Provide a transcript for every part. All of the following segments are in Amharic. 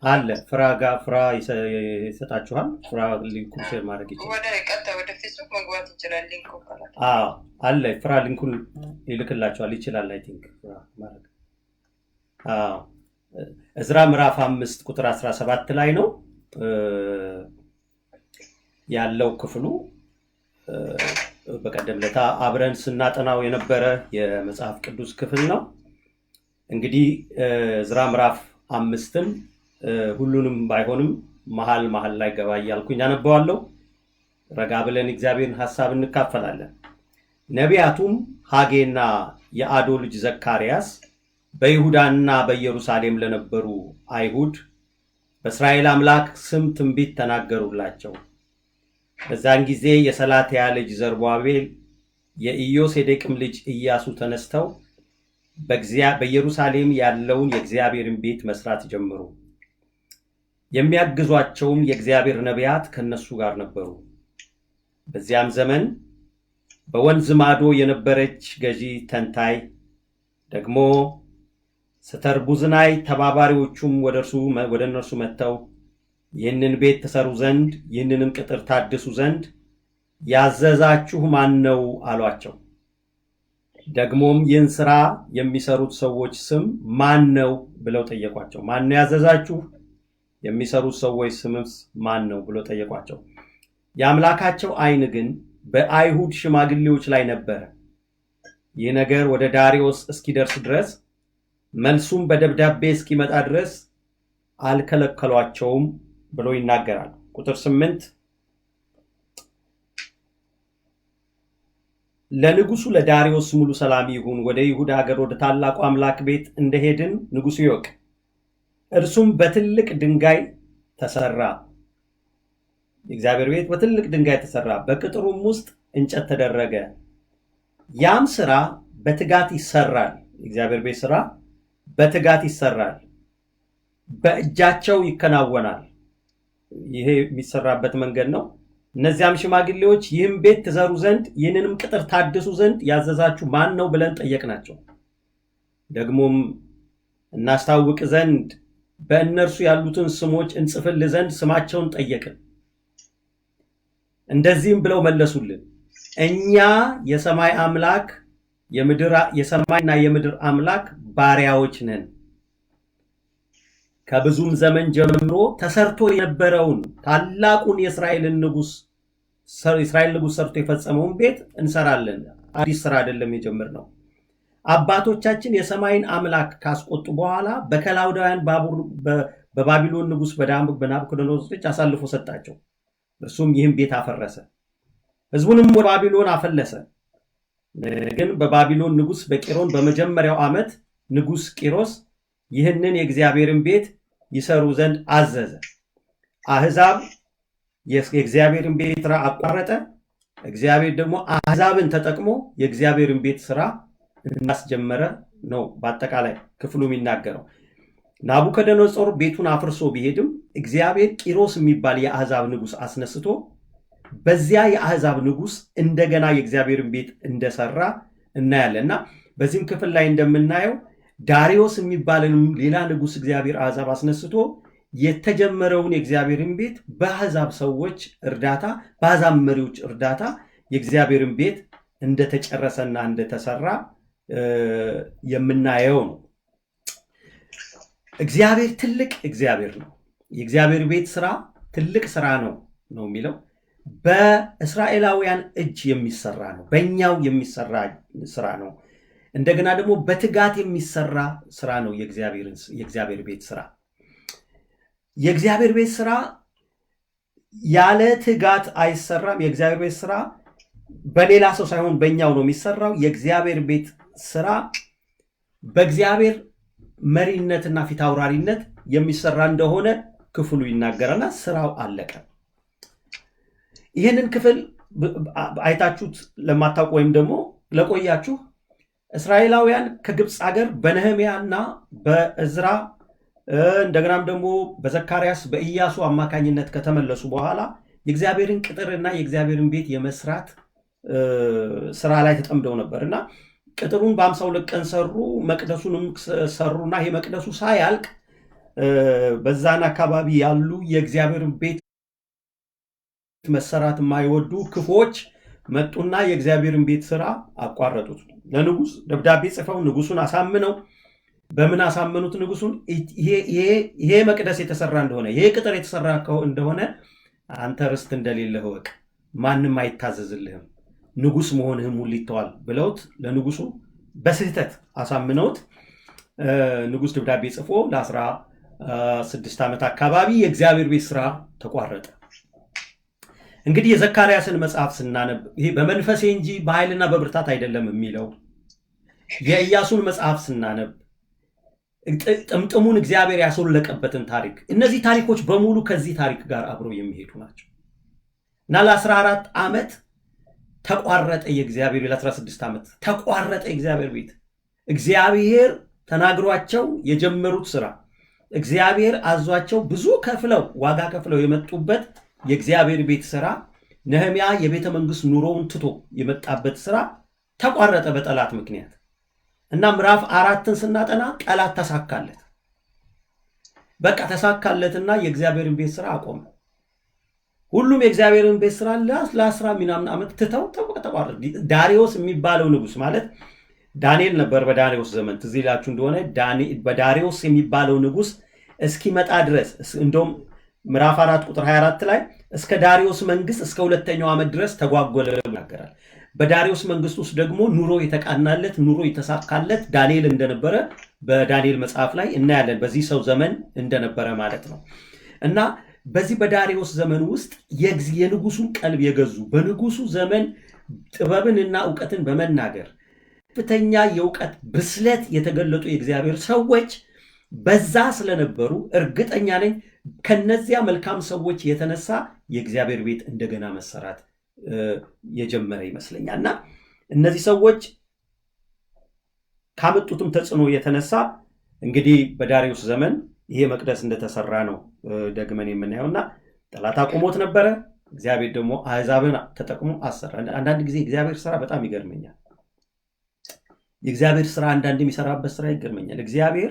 አለ ፍራ ይሰጣችኋል። ፍራ ሊንኩን ሼር ማድረግ ይችላል። ወደ ፌስቡክ መግባት ይችላል። ሊንኩ ካላችሁ አለ ፍራ ሊንኩን ይልክላችኋል። ይችላል አይ ቲንክ ፍራ ማድረግ እዝራ ምዕራፍ 5 ቁጥር 17 ላይ ነው ያለው ክፍሉ። በቀደም ለታ አብረን ስናጠናው የነበረ የመጽሐፍ ቅዱስ ክፍል ነው። እንግዲህ እዝራ ምዕራፍ 5ን ሁሉንም ባይሆንም መሃል ላይ ገባ እያልኩኝ አነበዋለሁ። ረጋ ብለን እግዚአብሔርን ሐሳብ እንካፈላለን። ነቢያቱም ሐጌና የአዶ ልጅ ዘካርያስ በይሁዳና በኢየሩሳሌም ለነበሩ አይሁድ በእስራኤል አምላክ ስም ትንቢት ተናገሩላቸው። በዛን ጊዜ የሰላትያ ልጅ ዘሩባቤል የኢዮሴዴቅም ልጅ ኢያሱ ተነስተው በኢየሩሳሌም ያለውን የእግዚአብሔርን ቤት መስራት ጀመሩ። የሚያግዟቸውም የእግዚአብሔር ነቢያት ከነሱ ጋር ነበሩ። በዚያም ዘመን በወንዝ ማዶ የነበረች ገዢ ተንታይ ደግሞ ስተርቡዝናይ ተባባሪዎቹም ወደ እነርሱ መጥተው ይህንን ቤት ተሰሩ ዘንድ ይህንንም ቅጥር ታድሱ ዘንድ ያዘዛችሁ ማን ነው አሏቸው። ደግሞም ይህን ሥራ የሚሰሩት ሰዎች ስም ማን ነው ብለው ጠየቋቸው። ማን ነው ያዘዛችሁ? የሚሰሩት ሰዎች ስምስ ማን ነው ብለው ጠየቋቸው። የአምላካቸው ዓይን ግን በአይሁድ ሽማግሌዎች ላይ ነበረ። ይህ ነገር ወደ ዳሪዮስ እስኪደርስ ድረስ መልሱም በደብዳቤ እስኪመጣ ድረስ አልከለከሏቸውም ብሎ ይናገራል። ቁጥር 8 ለንጉሱ ለዳሪዮስ ሙሉ ሰላም ይሁን። ወደ ይሁዳ ሀገር ወደ ታላቁ አምላክ ቤት እንደሄድን ንጉሱ ይወቅ። እርሱም በትልቅ ድንጋይ ተሰራ። የእግዚአብሔር ቤት በትልቅ ድንጋይ ተሰራ፣ በቅጥሩም ውስጥ እንጨት ተደረገ። ያም ስራ በትጋት ይሰራል። የእግዚአብሔር ቤት ስራ በትጋት ይሰራል፣ በእጃቸው ይከናወናል። ይሄ የሚሰራበት መንገድ ነው። እነዚያም ሽማግሌዎች ይህም ቤት ትዘሩ ዘንድ ይህንንም ቅጥር ታድሱ ዘንድ ያዘዛችሁ ማን ነው ብለን ጠየቅናቸው። ደግሞም እናስታውቅ ዘንድ በእነርሱ ያሉትን ስሞች እንጽፍል ዘንድ ስማቸውን ጠየቅን። እንደዚህም ብለው መለሱልን፣ እኛ የሰማይ አምላክ የሰማይና የምድር አምላክ ባሪያዎች ነን። ከብዙም ዘመን ጀምሮ ተሰርቶ የነበረውን ታላቁን የእስራኤል ንጉስ ሰርቶ የፈጸመውን ቤት እንሰራለን። አዲስ ስራ አይደለም የጀመርነው። አባቶቻችን የሰማይን አምላክ ካስቆጡ በኋላ በከላውዳውያን በባቢሎን ንጉስ በናቡከደነፆር እጅ አሳልፎ ሰጣቸው። እርሱም ይህን ቤት አፈረሰ፣ ህዝቡንም ወደ ባቢሎን አፈለሰ። ግን በባቢሎን ንጉስ በቂሮን በመጀመሪያው ዓመት ንጉስ ቂሮስ ይህንን የእግዚአብሔርን ቤት ይሰሩ ዘንድ አዘዘ። አህዛብ የእግዚአብሔርን ቤት ስራ አቋረጠ። እግዚአብሔር ደግሞ አህዛብን ተጠቅሞ የእግዚአብሔርን ቤት ስራ እንዳስጀመረ ነው በአጠቃላይ ክፍሉ የሚናገረው። ናቡከደነፆር ቤቱን አፍርሶ ቢሄድም እግዚአብሔር ቂሮስ የሚባል የአህዛብ ንጉስ አስነስቶ በዚያ የአህዛብ ንጉስ እንደገና የእግዚአብሔርን ቤት እንደሰራ እናያለን። እና በዚህም ክፍል ላይ እንደምናየው ዳሪዮስ የሚባልን ሌላ ንጉስ እግዚአብሔር አህዛብ አስነስቶ የተጀመረውን የእግዚአብሔርን ቤት በአህዛብ ሰዎች እርዳታ፣ በአህዛብ መሪዎች እርዳታ የእግዚአብሔርን ቤት እንደተጨረሰና እንደተሰራ የምናየው ነው። እግዚአብሔር ትልቅ እግዚአብሔር ነው። የእግዚአብሔር ቤት ስራ ትልቅ ስራ ነው የሚለው በእስራኤላውያን እጅ የሚሰራ ነው። በእኛው የሚሰራ ስራ ነው። እንደገና ደግሞ በትጋት የሚሰራ ስራ ነው። የእግዚአብሔር ቤት ስራ የእግዚአብሔር ቤት ስራ ያለ ትጋት አይሰራም። የእግዚአብሔር ቤት ስራ በሌላ ሰው ሳይሆን በእኛው ነው የሚሰራው። የእግዚአብሔር ቤት ስራ በእግዚአብሔር መሪነትና ፊታውራሪነት የሚሰራ እንደሆነ ክፍሉ ይናገራልና ስራው አለቀ። ይህንን ክፍል አይታችሁት ለማታውቁ ወይም ደግሞ ለቆያችሁ እስራኤላውያን ከግብፅ ሀገር በነህምያና በእዝራ እንደገናም ደግሞ በዘካርያስ በኢያሱ አማካኝነት ከተመለሱ በኋላ የእግዚአብሔርን ቅጥርና የእግዚአብሔርን ቤት የመስራት ስራ ላይ ተጠምደው ነበርና ቅጥሩን በ52 ቀን ሰሩ፣ መቅደሱንም ሰሩና ይሄ መቅደሱ ሳያልቅ በዛን አካባቢ ያሉ የእግዚአብሔርን ቤት መሰራት የማይወዱ ክፎች መጡና የእግዚአብሔርን ቤት ስራ አቋረጡት። ለንጉስ ደብዳቤ ጽፈው ንጉሱን አሳምነው በምን አሳመኑት? ንጉሱን ይሄ መቅደስ የተሰራ እንደሆነ ይሄ ቅጥር የተሰራ እንደሆነ አንተ ርስት እንደሌለህ እወቅ፣ ማንም አይታዘዝልህም፣ ንጉስ መሆንህም ሁሉ ይተዋል ብለውት ለንጉሱ በስህተት አሳምነውት ንጉስ ደብዳቤ ጽፎ ለ16 ዓመት አካባቢ የእግዚአብሔር ቤት ስራ ተቋረጠ። እንግዲህ የዘካርያስን መጽሐፍ ስናነብ ይሄ በመንፈሴ እንጂ በኃይልና በብርታት አይደለም የሚለው የኢያሱን መጽሐፍ ስናነብ ጥምጥሙን እግዚአብሔር ያስወለቀበትን ታሪክ እነዚህ ታሪኮች በሙሉ ከዚህ ታሪክ ጋር አብረው የሚሄዱ ናቸው እና ለ14 ዓመት ተቋረጠ የእግዚአብሔር ለ16 ዓመት ተቋረጠ የእግዚአብሔር ቤት። እግዚአብሔር ተናግሯቸው የጀመሩት ስራ እግዚአብሔር አዟቸው ብዙ ከፍለው ዋጋ ከፍለው የመጡበት የእግዚአብሔር ቤት ስራ ነህምያ የቤተ መንግስት ኑሮውን ትቶ የመጣበት ስራ ተቋረጠ በጠላት ምክንያት እና ምዕራፍ 4ን ስናጠና ጠላት ተሳካለት። በቃ ተሳካለትና የእግዚአብሔርን ቤት ስራ አቆመ። ሁሉም የእግዚአብሔርን ቤት ስራ ለ10 ምናምን ዓመት ትተው ተቋረጠ። ዳሪዮስ የሚባለው ንጉስ ማለት ዳንኤል ነበር በዳሪዮስ ዘመን ትዝ ይላችሁ እንደሆነ በዳሪዮስ የሚባለው ንጉስ እስኪመጣ ድረስ እንደውም ምዕራፍ 4 ቁጥር 24 ላይ እስከ ዳሪዮስ መንግስት እስከ 2ኛው ዓመት ድረስ ተጓጎለ ይናገራል። በዳሪዮስ መንግስት ውስጥ ደግሞ ኑሮ የተቃናለት ኑሮ የተሳካለት ዳንኤል እንደነበረ በዳንኤል መጽሐፍ ላይ እናያለን። በዚህ ሰው ዘመን እንደነበረ ማለት ነው እና በዚህ በዳሪዮስ ዘመን ውስጥ የንጉሱን ቀልብ የገዙ በንጉሱ ዘመን ጥበብንና ዕውቀትን በመናገር ከፍተኛ የዕውቀት ብስለት የተገለጡ የእግዚአብሔር ሰዎች በዛ ስለነበሩ እርግጠኛ ነኝ ከነዚያ መልካም ሰዎች የተነሳ የእግዚአብሔር ቤት እንደገና መሰራት የጀመረ ይመስለኛል እና እነዚህ ሰዎች ካመጡትም ተጽዕኖ የተነሳ እንግዲህ በዳሪዮስ ዘመን ይሄ መቅደስ እንደተሰራ ነው ደግመን የምናየውና ጠላት አቆሞት ነበረ። እግዚአብሔር ደግሞ አሕዛብን ተጠቅሞ አሰራ። አንዳንድ ጊዜ እግዚአብሔር ስራ በጣም ይገርመኛል። የእግዚአብሔር ስራ አንዳንድ የሚሰራበት ስራ ይገርመኛል። እግዚአብሔር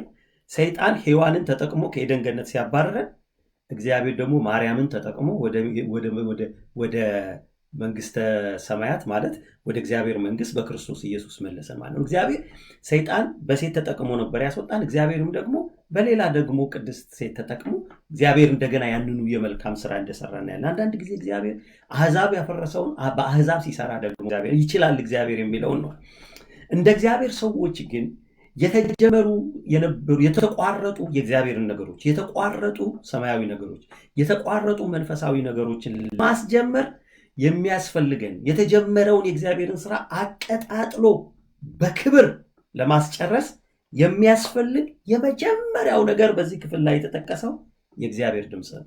ሰይጣን ሔዋንን ተጠቅሞ ከኤደን ገነት ሲያባረረን እግዚአብሔር ደግሞ ማርያምን ተጠቅሞ ወደ መንግስተ ሰማያት ማለት ወደ እግዚአብሔር መንግስት በክርስቶስ ኢየሱስ መለሰን ማለት ነው። እግዚአብሔር ሰይጣን በሴት ተጠቅሞ ነበር ያስወጣን። እግዚአብሔርም ደግሞ በሌላ ደግሞ ቅድስት ሴት ተጠቅሞ እግዚአብሔር እንደገና ያንኑ የመልካም ስራ እንደሰራ እናያለን። አንዳንድ ጊዜ እግዚአብሔር አሕዛብ ያፈረሰውን በአሕዛብ ሲሰራ ደግሞ እግዚአብሔር ይችላል እግዚአብሔር የሚለውን ነው። እንደ እግዚአብሔር ሰዎች ግን የተጀመሩ የነበሩ የተቋረጡ የእግዚአብሔርን ነገሮች የተቋረጡ ሰማያዊ ነገሮች የተቋረጡ መንፈሳዊ ነገሮችን ማስጀመር የሚያስፈልገን የተጀመረውን የእግዚአብሔርን ስራ አቀጣጥሎ በክብር ለማስጨረስ የሚያስፈልግ የመጀመሪያው ነገር በዚህ ክፍል ላይ የተጠቀሰው የእግዚአብሔር ድምፅ ነው።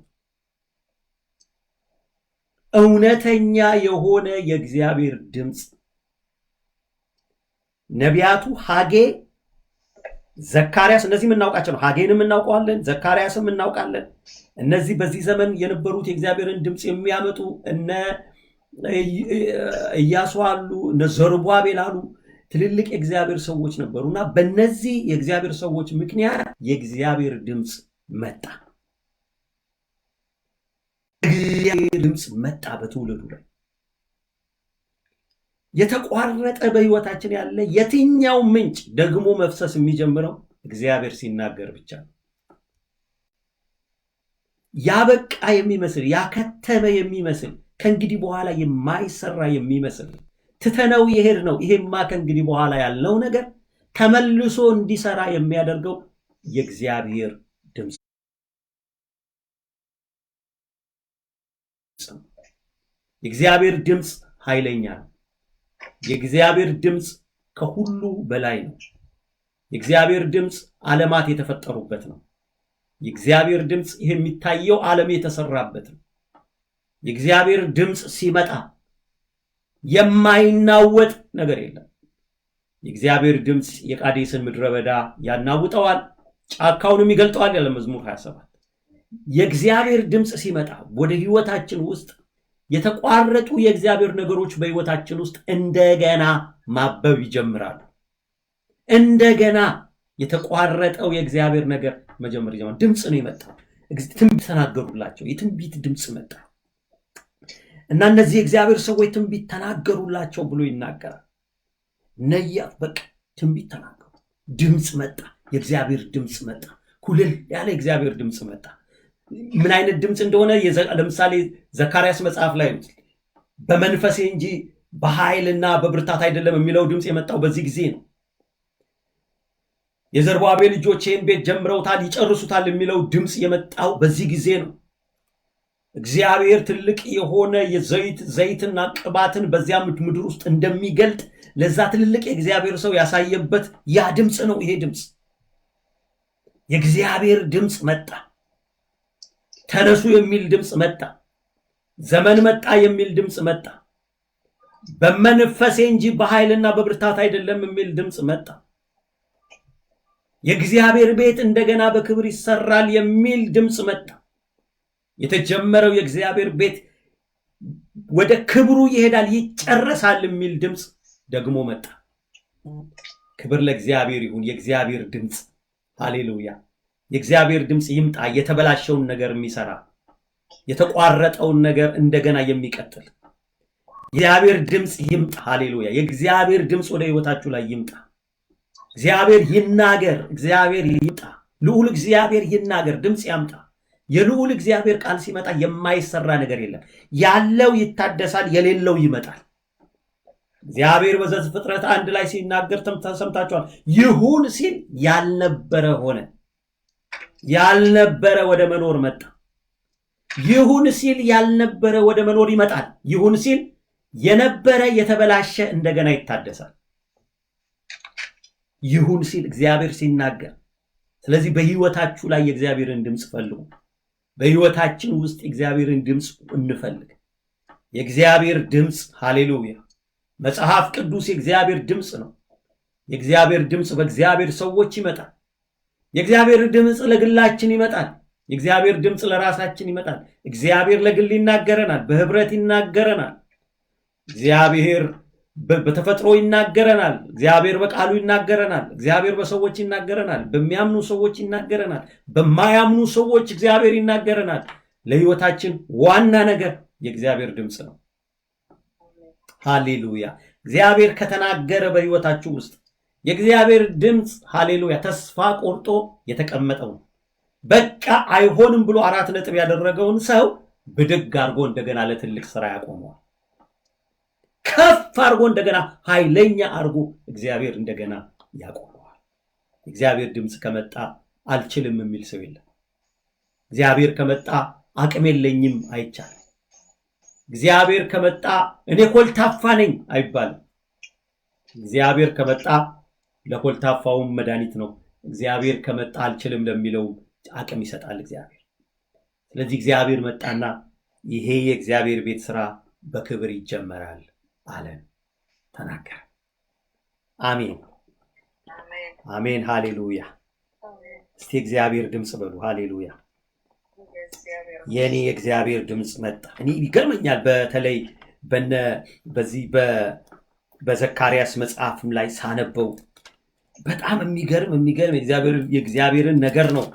እውነተኛ የሆነ የእግዚአብሔር ድምፅ ነቢያቱ ሐጌ፣ ዘካርያስ እነዚህ የምናውቃቸው ነው። ሐጌንም እናውቀዋለን፣ ዘካርያስም እናውቃለን። እነዚህ በዚህ ዘመን የነበሩት የእግዚአብሔርን ድምፅ የሚያመጡ እነ ኢያሱ አሉ፣ እነ ዘሩባቤል አሉ። ትልልቅ የእግዚአብሔር ሰዎች ነበሩና በእነዚህ የእግዚአብሔር ሰዎች ምክንያት የእግዚአብሔር ድምፅ መጣ። የእግዚአብሔር ድምፅ መጣ በትውልዱ ላይ። የተቋረጠ በህይወታችን ያለ የትኛው ምንጭ ደግሞ መፍሰስ የሚጀምረው እግዚአብሔር ሲናገር ብቻ ነው። ያበቃ የሚመስል ያከተመ የሚመስል ከእንግዲህ በኋላ የማይሰራ የሚመስል ትተነው የሄድ ነው ይሄማ ከእንግዲህ በኋላ ያለው ነገር ተመልሶ እንዲሰራ የሚያደርገው የእግዚአብሔር ድምፅ ነው። የእግዚአብሔር ድምፅ ኃይለኛ ነው። የእግዚአብሔር ድምፅ ከሁሉ በላይ ነው። የእግዚአብሔር ድምፅ ዓለማት የተፈጠሩበት ነው። የእግዚአብሔር ድምፅ ይሄ የሚታየው ዓለም የተሰራበት ነው። የእግዚአብሔር ድምፅ ሲመጣ የማይናወጥ ነገር የለም። የእግዚአብሔር ድምፅ የቃዴስን ምድረ በዳ ያናውጠዋል፣ ጫካውንም ይገልጠዋል ያለ መዝሙር 27። የእግዚአብሔር ድምፅ ሲመጣ ወደ ህይወታችን ውስጥ የተቋረጡ የእግዚአብሔር ነገሮች በህይወታችን ውስጥ እንደገና ማበብ ይጀምራሉ። እንደገና የተቋረጠው የእግዚአብሔር ነገር መጀመር ጀመረ። ድምጽ ነው የመጣው። ትንቢት ተናገሩላቸው። የትንቢት ድምጽ መጣ እና እነዚህ የእግዚአብሔር ሰዎች ትንቢት ተናገሩላቸው ብሎ ይናገራል። ነቢያት በቃ ትንቢት ተናገሩ። ድምጽ መጣ። የእግዚአብሔር ድምጽ መጣ። ኩልል ያለ የእግዚአብሔር ድምጽ መጣ። ምን አይነት ድምጽ እንደሆነ ለምሳሌ ዘካርያስ መጽሐፍ ላይ በመንፈሴ እንጂ በኃይልና በብርታት አይደለም የሚለው ድምጽ የመጣው በዚህ ጊዜ ነው። የዘሩባቤል ልጆች ይህን ቤት ጀምረውታል ይጨርሱታል የሚለው ድምጽ የመጣው በዚህ ጊዜ ነው። እግዚአብሔር ትልቅ የሆነ ዘይትና ቅባትን በዚያ ምድር ውስጥ እንደሚገልጥ ለዛ ትልልቅ የእግዚአብሔር ሰው ያሳየበት ያ ድምጽ ነው። ይሄ ድምጽ የእግዚአብሔር ድምጽ መጣ። ተነሱ የሚል ድምጽ መጣ። ዘመን መጣ የሚል ድምጽ መጣ። በመንፈሴ እንጂ በኃይልና በብርታት አይደለም የሚል ድምጽ መጣ። የእግዚአብሔር ቤት እንደገና በክብር ይሰራል የሚል ድምጽ መጣ። የተጀመረው የእግዚአብሔር ቤት ወደ ክብሩ ይሄዳል ይጨረሳል የሚል ድምጽ ደግሞ መጣ። ክብር ለእግዚአብሔር ይሁን። የእግዚአብሔር ድምጽ ሃሌሉያ። የእግዚአብሔር ድምጽ ይምጣ። የተበላሸውን ነገር የሚሰራ የተቋረጠውን ነገር እንደገና የሚቀጥል የእግዚአብሔር ድምጽ ይምጣ። ሃሌሉያ። የእግዚአብሔር ድምጽ ወደ ህይወታችሁ ላይ ይምጣ። እግዚአብሔር ይናገር። እግዚአብሔር ይምጣ። ልዑል እግዚአብሔር ይናገር። ድምጽ ያምጣ። የልዑል እግዚአብሔር ቃል ሲመጣ የማይሰራ ነገር የለም። ያለው ይታደሳል፣ የሌለው ይመጣል። እግዚአብሔር በዘፍጥረት 1 ላይ ሲናገር ሰምታችኋል። ይሁን ሲል ያልነበረ ሆነ። ያልነበረ ወደ መኖር መጣ። ይሁን ሲል ያልነበረ ወደ መኖር ይመጣል። ይሁን ሲል የነበረ የተበላሸ እንደገና ይታደሳል። ይሁን ሲል እግዚአብሔር ሲናገር። ስለዚህ በህይወታችሁ ላይ የእግዚአብሔርን ድምጽ ፈልጉ። በህይወታችን ውስጥ የእግዚአብሔርን ድምጽ እንፈልግ። የእግዚአብሔር ድምጽ ሃሌሉያ። መጽሐፍ ቅዱስ የእግዚአብሔር ድምጽ ነው። የእግዚአብሔር ድምጽ በእግዚአብሔር ሰዎች ይመጣል። የእግዚአብሔር ድምጽ ለግላችን ይመጣል። የእግዚአብሔር ድምጽ ለራሳችን ይመጣል። እግዚአብሔር ለግል ይናገረናል፣ በህብረት ይናገረናል። እግዚአብሔር በተፈጥሮ ይናገረናል። እግዚአብሔር በቃሉ ይናገረናል። እግዚአብሔር በሰዎች ይናገረናል። በሚያምኑ ሰዎች ይናገረናል። በማያምኑ ሰዎች እግዚአብሔር ይናገረናል። ለህይወታችን ዋና ነገር የእግዚአብሔር ድምጽ ነው። ሃሌሉያ። እግዚአብሔር ከተናገረ በህይወታችሁ ውስጥ የእግዚአብሔር ድምጽ ሃሌሉያ ተስፋ ቆርጦ የተቀመጠው በቃ አይሆንም ብሎ 4 ነጥብ ያደረገውን ሰው ብድግ አድርጎ እንደገና ለትልቅ ስራ ያቆመዋል። ከፍ አድርጎ እንደገና ኃይለኛ አድርጎ እግዚአብሔር እንደገና ያቆመዋል። እግዚአብሔር ድምጽ ከመጣ አልችልም የሚል ሰው የለም። እግዚአብሔር ከመጣ አቅም የለኝም አይቻልም። እግዚአብሔር ከመጣ እኔ ኮልታፋ ነኝ አይባልም። እግዚአብሔር ከመጣ ለኮልታፋውም መድኃኒት ነው። እግዚአብሔር ከመጣ አልችልም ለሚለው አቅም ይሰጣል እግዚአብሔር። ስለዚህ እግዚአብሔር መጣና ይሄ የእግዚአብሔር ቤት ስራ በክብር ይጀመራል አለን፣ ተናገረ። አሜን አሜን። ሃሌሉያ። እስቲ እግዚአብሔር ድምጽ በሉ። ሃሌሉያ። የኔ የእግዚአብሔር ድምጽ መጣ። እኔ ይገርመኛል። በተለይ በዚህ በዘካርያስ መጽሐፍም ላይ ሳነበው በጣም የሚገርም የእግዚአብሔርን ነገር ነው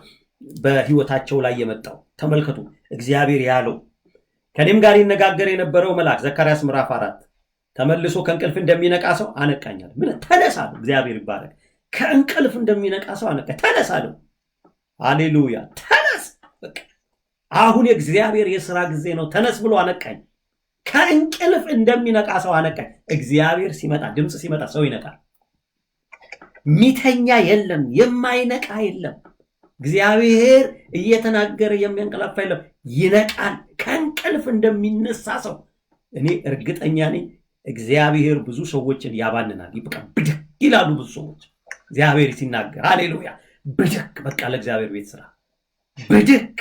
በህይወታቸው ላይ የመጣው። ተመልከቱ። እግዚአብሔር ያለው ከኔም ጋር ይነጋገር የነበረው መልአክ ዘካርያስ ምዕራፍ 4 ተመልሶ ከእንቅልፍ እንደሚነቃ ሰው አነቃኛል። ምን ተነሳሉ። እግዚአብሔር ይባረክ። ከእንቅልፍ እንደሚነቃ ሰው አነቃ። ተነሳሉ። ሃሌሉያ። ተነስ። በቃ አሁን የእግዚአብሔር የሥራ ጊዜ ነው። ተነስ ብሎ አነቃኝ። ከእንቅልፍ እንደሚነቃ ሰው አነቃኝ። እግዚአብሔር ሲመጣ፣ ድምጽ ሲመጣ ሰው ይነቃል። ሚተኛ የለም፣ የማይነቃ የለም። እግዚአብሔር እየተናገረ የሚያንቀላፋ የለም፣ ይነቃል። ከእንቅልፍ እንደሚነሳ ሰው እኔ እርግጠኛ ነኝ እግዚአብሔር ብዙ ሰዎችን ያባንናል። ይብቃ ብድግ ይላሉ ብዙ ሰዎች እግዚአብሔር ሲናገር። ሃሌሉያ። ብድግ በቃ ለእግዚአብሔር ቤት ስራ ብድግ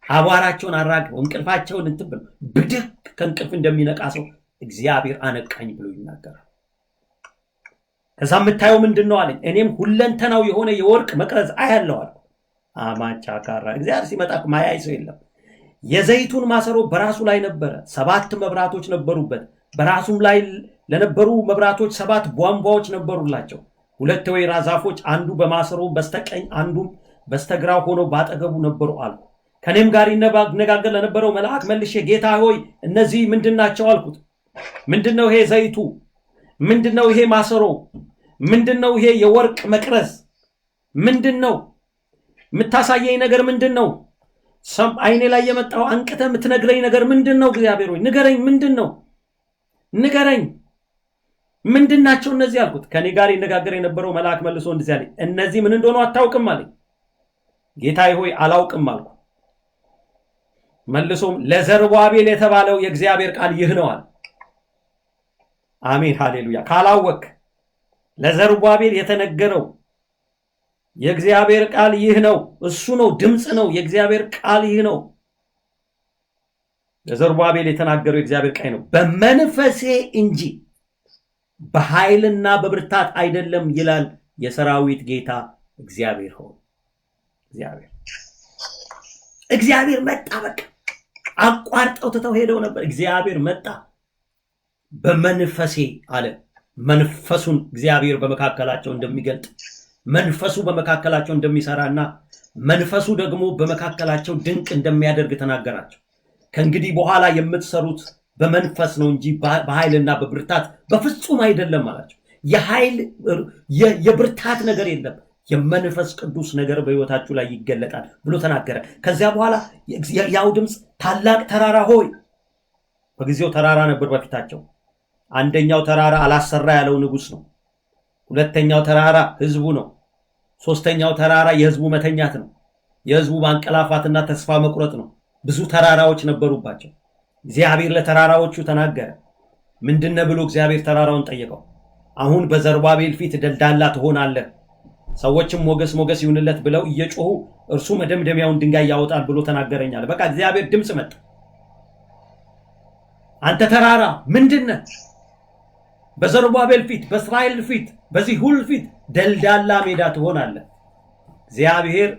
አቧራቸውን አራግፈው እንቅልፋቸውን እንትብል ብድግ ከእንቅልፍ እንደሚነቃ ሰው እግዚአብሔር አነቃኝ ብሎ ይናገራል። ከዛ የምታየው ምንድነው አለኝ። እኔም ሁለንተናው የሆነ የወርቅ መቅረዝ አያለው አለ። አማቻካራ እግዚአብሔር ሲመጣ ማያይ ሰው የለም። የዘይቱን ማሰሮ በራሱ ላይ ነበረ። 7 መብራቶች ነበሩበት። በራሱም ላይ ለነበሩ መብራቶች 7 ቧንቧዎች ነበሩላቸው። 2 ወይራ ዛፎች አንዱ በማሰሮ በስተቀኝ አንዱም በስተግራው ሆነው ባጠገቡ ነበሩ አልኩ። ከኔም ጋር ይነጋገር ለነበረው መልአክ መልሼ ጌታ ሆይ እነዚህ ምንድናቸው አልኩት። ምንድነው ይሄ ዘይቱ? ምንድነው ይሄ ማሰሮ? ምንድነው ይሄ የወርቅ መቅረዝ? ምንድነው የምታሳየኝ ነገር? ምንድነው አይኔ ላይ የመጣው አንቅተ የምትነግረኝ ነገር ምንድነው? እግዚአብሔር ሆይ ንገረኝ። ምንድነው? ንገረኝ። ምንድናቸው እነዚህ አልኩት። ከኔ ጋር ይነጋገር የነበረው መልአክ መልሶ እንደዚህ አለኝ፣ እነዚህ ምን እንደሆኑ አታውቅም አለኝ። ጌታዬ ሆይ አላውቅም አልኩ። መልሶም ለዘሩባቤል የተባለው የእግዚአብሔር ቃል ይህ ነው አለ። አሜን ሃሌሉያ። ካላወቅ ለዘሩባቤል የተነገረው የእግዚአብሔር ቃል ይህ ነው። እሱ ነው፣ ድምጽ ነው። የእግዚአብሔር ቃል ይህ ነው። ለዘሩባቤል የተናገረው የእግዚአብሔር ቃል ነው። በመንፈሴ እንጂ በኃይልና በብርታት አይደለም ይላል የሰራዊት ጌታ እግዚአብሔር ሆይ። እግዚአብሔር መጣ። በቃ አቋርጠው ትተው ሄደው ነበር። እግዚአብሔር መጣ። በመንፈሴ አለ። መንፈሱን እግዚአብሔር በመካከላቸው እንደሚገልጥ፣ መንፈሱ በመካከላቸው እንደሚሰራና መንፈሱ ደግሞ በመካከላቸው ድንቅ እንደሚያደርግ ተናገራቸው። ከእንግዲህ በኋላ የምትሰሩት በመንፈስ ነው እንጂ በኃይልና በብርታት በፍጹም አይደለም አላቸው። የኃይል የብርታት ነገር የለም፣ የመንፈስ ቅዱስ ነገር በሕይወታችሁ ላይ ይገለጣል ብሎ ተናገረ። ከዚያ በኋላ ያው ድምፅ ታላቅ ተራራ ሆይ፣ በጊዜው ተራራ ነበር በፊታቸው። አንደኛው ተራራ አላሰራ ያለው ንጉሥ ነው። ሁለተኛው ተራራ ህዝቡ ነው። ሶስተኛው ተራራ የህዝቡ መተኛት ነው። የህዝቡ ማንቀላፋትና ተስፋ መቁረጥ ነው። ብዙ ተራራዎች ነበሩባቸው። እግዚአብሔር ለተራራዎቹ ተናገረ። ምንድነው ብሎ እግዚአብሔር ተራራውን ጠየቀው። አሁን በዘሩባቤል ፊት ደልዳላ ትሆናለህ፣ ሰዎችም ሞገስ ይሁንለት ብለው እየጮሁ እርሱ መደምደሚያውን ድንጋይ ያወጣል ብሎ ተናገረኛል። በቃ እግዚአብሔር ድምጽ መጣ። አንተ ተራራ ምንድነህ? በዘሩባቤል ፊት፣ በእስራኤል ፊት፣ በዚህ ሁሉ ፊት ደልዳላ ሜዳ ትሆናለህ። እግዚአብሔር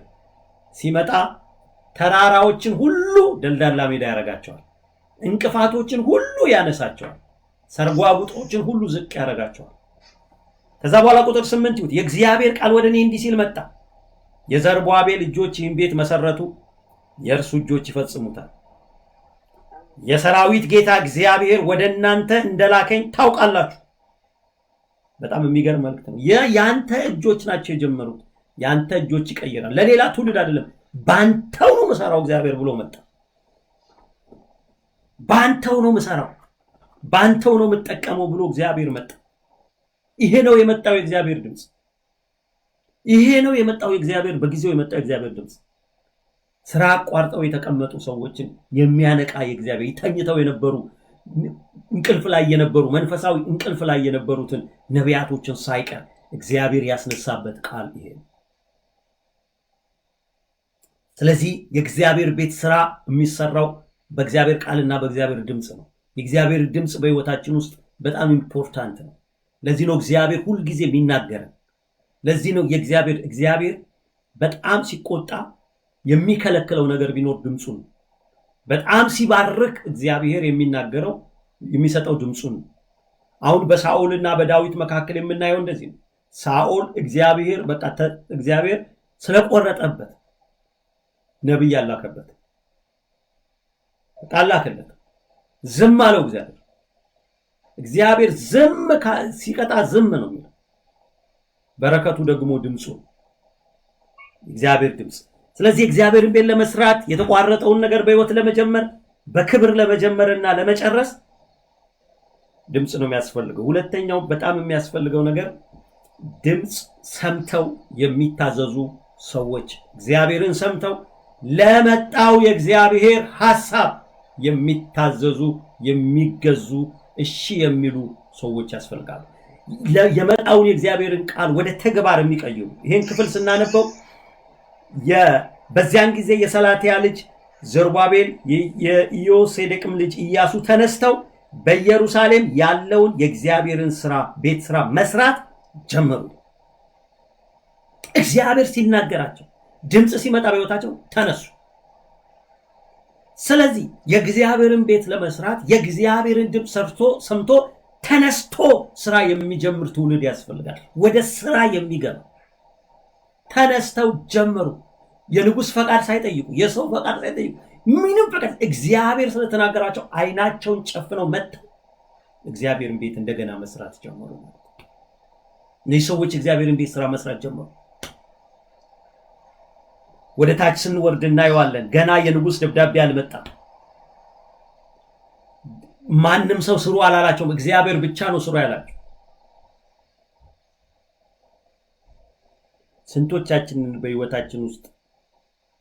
ሲመጣ ተራራዎችን ሁሉ ደልዳላ ሜዳ ያረጋቸዋል። እንቅፋቶችን ሁሉ ያነሳቸዋል። ሰርጓጉጦችን ሁሉ ዝቅ ያረጋቸዋል። ከዛ በኋላ ቁጥር 8 ይሁት የእግዚአብሔር ቃል ወደ እኔ እንዲህ ሲል መጣ። የዘሩባቤል እጆች ይህን ቤት መሰረቱ፣ የእርሱ እጆች ይፈጽሙታል። የሰራዊት ጌታ እግዚአብሔር ወደ እናንተ እንደላከኝ ታውቃላችሁ። በጣም የሚገርም መልእክት ነው። ያንተ እጆች ናቸው የጀመሩት። ያንተ እጆች ይቀይራል። ለሌላ ትውልድ አይደለም፣ ባንተው ነው መሰራው እግዚአብሔር ብሎ መጣ። ባንተው ነው መሰራው፣ ባንተው ነው የምጠቀመው ብሎ እግዚአብሔር መጣ። ይሄ ነው የመጣው የእግዚአብሔር ድምጽ። ይሄ ነው የመጣው የእግዚአብሔር በጊዜው የመጣው የእግዚአብሔር ድምጽ። ስራ አቋርጠው የተቀመጡ ሰዎችን የሚያነቃ የእግዚአብሔር ተኝተው የነበሩ እንቅልፍ ላይ የነበሩ መንፈሳዊ እንቅልፍ ላይ የነበሩትን ነቢያቶችን ሳይቀር እግዚአብሔር ያስነሳበት ቃል ይሄ ነው። ስለዚህ የእግዚአብሔር ቤት ስራ የሚሰራው በእግዚአብሔር ቃልና በእግዚአብሔር ድምጽ ነው። የእግዚአብሔር ድምጽ በህይወታችን ውስጥ በጣም ኢምፖርታንት ነው። ለዚህ ነው እግዚአብሔር ሁሉ ጊዜ የሚናገረን። ለዚህ ነው እግዚአብሔር በጣም ሲቆጣ የሚከለክለው ነገር ቢኖር ድምጹን ነው። በጣም ሲባርክ እግዚአብሔር የሚናገረው የሚሰጠው ድምጹን ነው። አሁን በሳኦልና በዳዊት መካከል የምናየው እንደዚህ ነው። ሳኦል እግዚአብሔር ስለቆረጠበት ነብይ ያላከበት ቃላከለት ዝም አለው። እግዚአብሔር ዝም ሲቀጣ ዝም ነው የሚለው። በረከቱ ደግሞ ድምጹ እግዚአብሔር ድምጽ። ስለዚህ እግዚአብሔርን ቤት ለመስራት የተቋረጠውን ነገር በህይወት ለመጀመር በክብር ለመጀመርና ለመጨረስ ድምጽ ነው የሚያስፈልገው። ሁለተኛው በጣም የሚያስፈልገው ነገር ድምጽ ሰምተው የሚታዘዙ ሰዎች፣ እግዚአብሔርን ሰምተው ለመጣው የእግዚአብሔር ሐሳብ የሚታዘዙ የሚገዙ እሺ የሚሉ ሰዎች ያስፈልጋሉ። የመጣውን የእግዚአብሔርን ቃል ወደ ተግባር የሚቀይሩ። ይሄን ክፍል ስናነበው በዚያን ጊዜ የሰላትያ ልጅ ዘሩባቤል የኢዮሴዴቅም ልጅ ኢያሱ ተነስተው በኢየሩሳሌም ያለውን የእግዚአብሔርን ቤት ስራ መስራት ጀመሩ። እግዚአብሔር ሲናገራቸው ድምጽ ሲመጣ በሕይወታቸው ተነሱ። ስለዚህ የእግዚአብሔርን ቤት ለመስራት የእግዚአብሔርን ድምጽ ሰምቶ ተነስቶ ስራ የሚጀምር ትውልድ ያስፈልጋል። ወደ ስራ የሚገባ ተነስተው ጀመሩ። የንጉስ ፈቃድ ሳይጠይቁ፣ የሰው ፈቃድ ሳይጠይቁ፣ ምንም ፈቃድ እግዚአብሔር ስለተናገራቸው አይናቸውን ጨፍነው መጥተው እግዚአብሔርን ቤት እንደገና መስራት ጀመሩ። እነዚህ ሰዎች እግዚአብሔርን ቤት ስራ መስራት ጀመሩ። ወደ ታች ስንወርድ እናየዋለን። ገና የንጉስ ደብዳቤ አልመጣም። ማንም ሰው ስሩ አላላቸውም። እግዚአብሔር ብቻ ነው ስሩ ያላቸው። ስንቶቻችንን በህይወታችን ውስጥ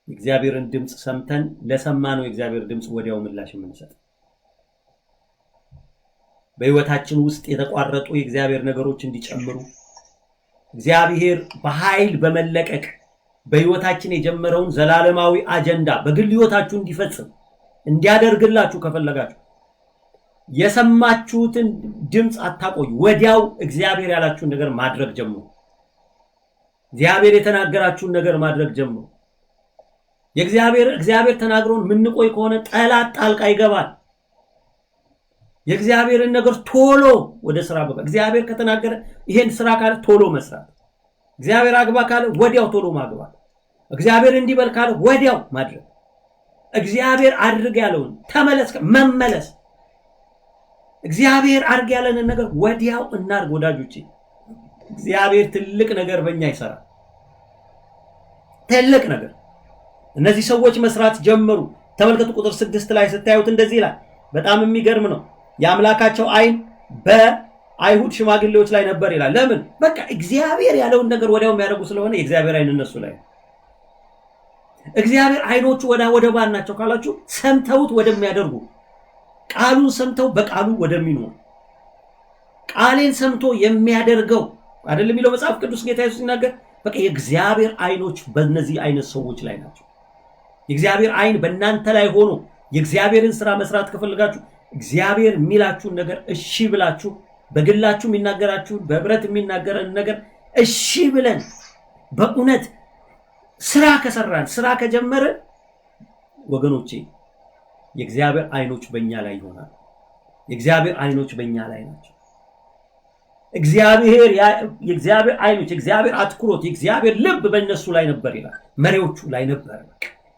የእግዚአብሔርን ድምጽ ሰምተን ለሰማነው የእግዚአብሔር ድምጽ ወዲያው ምላሽ የምንሰጥ? በህይወታችን ውስጥ የተቋረጡ የእግዚአብሔር ነገሮች እንዲጨምሩ እግዚአብሔር በኃይል በመለቀቅ በህይወታችን የጀመረውን ዘላለማዊ አጀንዳ በግል ህይወታችሁ እንዲፈጽም እንዲያደርግላችሁ ከፈለጋችሁ የሰማችሁትን ድምጽ አታቆዩ። ወዲያው እግዚአብሔር ያላችሁን ነገር ማድረግ ጀምሩ። እግዚአብሔር የተናገራችሁን ነገር ማድረግ ጀምሩ። እግዚአብሔር ተናግሮን ምንቆይ ከሆነ ጠላት ጣልቃ ይገባል። የእግዚአብሔርን ነገር ቶሎ ወደ ስራ ገባ። እግዚአብሔር ከተናገረ ይሄን ስራ ካለ ቶሎ መስራት፣ እግዚአብሔር አግባ ካለ ወዲያው ቶሎ ማግባት፣ እግዚአብሔር እንዲበል ካለ ወዲያው ማድረግ፣ እግዚአብሔር አድርግ ያለውን ተመለስ መመለስ፣ እግዚአብሔር አድርግ ያለንን ነገር ወዲያው እናድርግ። ወዳጆቼ እግዚአብሔር ትልቅ ነገር በእኛ ይሰራል። ትልቅ ነገር። እነዚህ ሰዎች መስራት ጀመሩ። ተመልከቱ ቁጥር 6 ላይ ስታዩት እንደዚህ ይላል። በጣም የሚገርም ነው። የአምላካቸው አይን በአይሁድ ሽማግሌዎች ላይ ነበር ይላል። ለምን? በቃ እግዚአብሔር ያለውን ነገር ወዲያው የሚያደርጉ ስለሆነ የእግዚአብሔር አይን እነሱ ላይ። እግዚአብሔር አይኖቹ ወደ ባን ናቸው ካላችሁ ሰምተውት ወደሚያደርጉ፣ ቃሉን ሰምተው በቃሉ ወደሚኖሩ፣ ቃሌን ሰምቶ የሚያደርገው አይደለም የሚለው መጽሐፍ ቅዱስ። ጌታ ኢየሱስ ሲናገር በቃ የእግዚአብሔር አይኖች በእነዚህ አይነት ሰዎች ላይ ናቸው። የእግዚአብሔር አይን በእናንተ ላይ ሆኖ የእግዚአብሔርን ስራ መስራት ከፈልጋችሁ እግዚአብሔር የሚላችሁን ነገር እሺ ብላችሁ፣ በግላችሁ የሚናገራችሁን በህብረት የሚናገረን ነገር እሺ ብለን በእውነት ስራ ከሰራን ስራ ከጀመርን ወገኖቼ የእግዚአብሔር አይኖች በእኛ ላይ ይሆናል። የእግዚአብሔር አይኖች በእኛ ላይ ናቸው። የእግዚአብሔር አይኖች፣ የእግዚአብሔር አትኩሮት፣ የእግዚአብሔር ልብ በእነሱ ላይ ነበር ይላል። መሪዎቹ ላይ ነበር።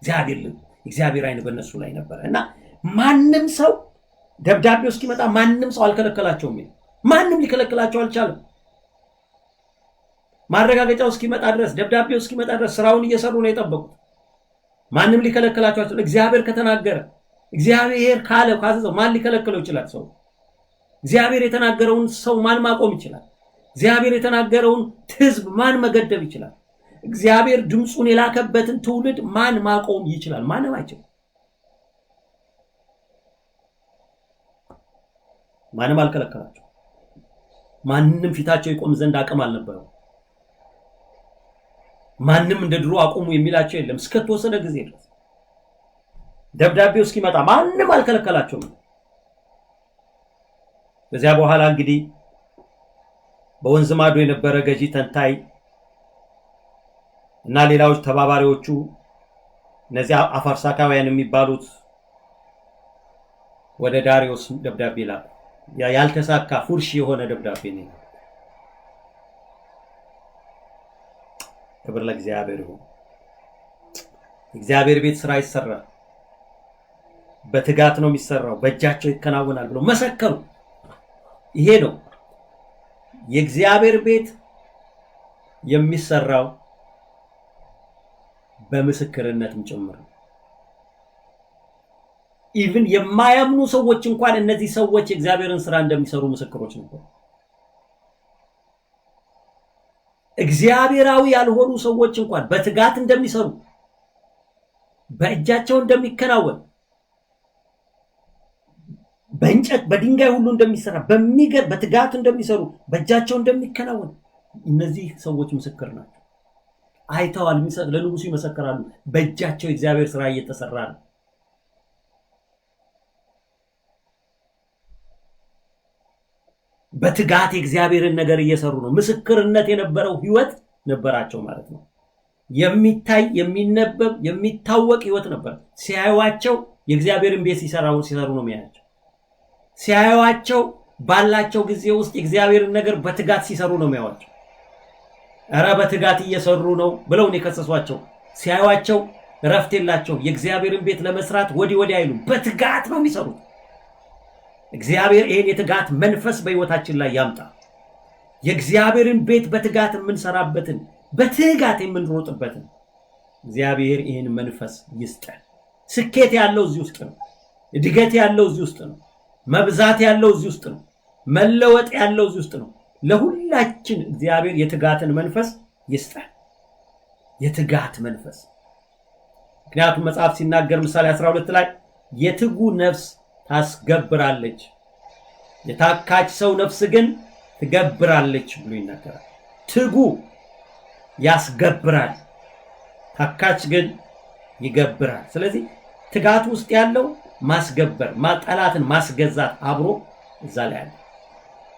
እግዚአብሔር ልብ፣ የእግዚአብሔር አይን በእነሱ ላይ ነበር እና ማንም ሰው ደብዳቤው እስኪመጣ ማንም ሰው አልከለከላቸውም። ማንም ሊከለክላቸው አልቻለም። ማረጋገጫው እስኪመጣ ድረስ፣ ደብዳቤው እስኪመጣ ድረስ ስራውን እየሰሩ ነው የጠበቁት። ማንም ሊከለክላቸው አልቻለም። እግዚአብሔር ከተናገረ፣ እግዚአብሔር ካለ ካዘዘው ማን ሊከለክለው ይችላል? ሰው እግዚአብሔር የተናገረውን ሰው ማን ማቆም ይችላል? እግዚአብሔር የተናገረውን ህዝብ ማን መገደብ ይችላል? እግዚአብሔር ድምጹን የላከበትን ትውልድ ማን ማቆም ይችላል? ማንም አይችልም። ማንም አልከለከላቸው። ማንም ፊታቸው ይቆም ዘንድ አቅም አልነበረው። ማንም እንደ ድሮ አቆሙ የሚላቸው የለም። እስከተወሰነ ጊዜ ድረስ ደብዳቤው እስኪመጣ ማንም አልከለከላቸውም። በዚያ በኋላ እንግዲህ በወንዝ ማዶ የነበረ ገዢ ተንታይ እና ሌላዎች ተባባሪዎቹ እነዚያ አፋርሳካውያን የሚባሉት ወደ ዳሪዮስ ደብዳቤ ላኩ። ያልተሳካ ፉርሽ የሆነ ደብዳቤ ነው። ክብር ለእግዚአብሔር ይሁን። እግዚአብሔር ቤት ስራ ይሰራል። በትጋት ነው የሚሰራው፣ በእጃቸው ይከናወናል ብለው መሰከሩ። ይሄ ነው የእግዚአብሔር ቤት የሚሰራው በምስክርነትም ጭምር። ኢቭን የማያምኑ ሰዎች እንኳን እነዚህ ሰዎች የእግዚአብሔርን ስራ እንደሚሰሩ ምስክሮች ነበሩ። እግዚአብሔራዊ ያልሆኑ ሰዎች እንኳን በትጋት እንደሚሰሩ፣ በእጃቸው እንደሚከናወን፣ በእንጨት በድንጋይ ሁሉ እንደሚሰራ በትጋት እንደሚሰሩ፣ በእጃቸው እንደሚከናወን እነዚህ ሰዎች ምስክር ናቸው። አይተዋል። ለንጉሱ ይመሰክራሉ። በእጃቸው የእግዚአብሔር ስራ እየተሰራ ነው። በትጋት የእግዚአብሔርን ነገር እየሰሩ ነው። ምስክርነት የነበረው ህይወት ነበራቸው ማለት ነው። የሚታይ የሚነበብ የሚታወቅ ህይወት ነበር። ሲያዩዋቸው የእግዚአብሔርን ቤት ሲሰሩ ነው የሚያያቸው። ሲያዩዋቸው ባላቸው ጊዜ ውስጥ የእግዚአብሔርን ነገር በትጋት ሲሰሩ ነው የሚያዩዋቸው። እረ በትጋት እየሰሩ ነው ብለው ነው የከሰሷቸው። ሲያዩዋቸው እረፍት የላቸውም። የእግዚአብሔርን ቤት ለመስራት ወዲህ አይሉም። በትጋት ነው የሚሰሩት። እግዚአብሔር ይህን የትጋት መንፈስ በሕይወታችን ላይ ያምጣ። የእግዚአብሔርን ቤት በትጋት የምንሰራበትን በትጋት የምንሮጥበትን እግዚአብሔር ይህን መንፈስ ይስጠን። ስኬት ያለው እዚህ ውስጥ ነው። እድገት ያለው እዚህ ውስጥ ነው። መብዛት ያለው እዚህ ውስጥ ነው። መለወጥ ያለው እዚህ ውስጥ ነው። ለሁላችን እግዚአብሔር የትጋትን መንፈስ ይስጠን። የትጋት መንፈስ። ምክንያቱም መጽሐፍ ሲናገር ምሳሌ 12 ላይ የትጉ ነፍስ ታስገብራለች፣ የታካች ሰው ነፍስ ግን ትገብራለች ብሎ ይናገራል። ትጉ ያስገብራል፣ ታካች ግን ይገብራል። ስለዚህ ትጋት ውስጥ ያለው ማስገበር፣ ጠላትን ማስገዛት አብሮ እዛ ላይ አለ።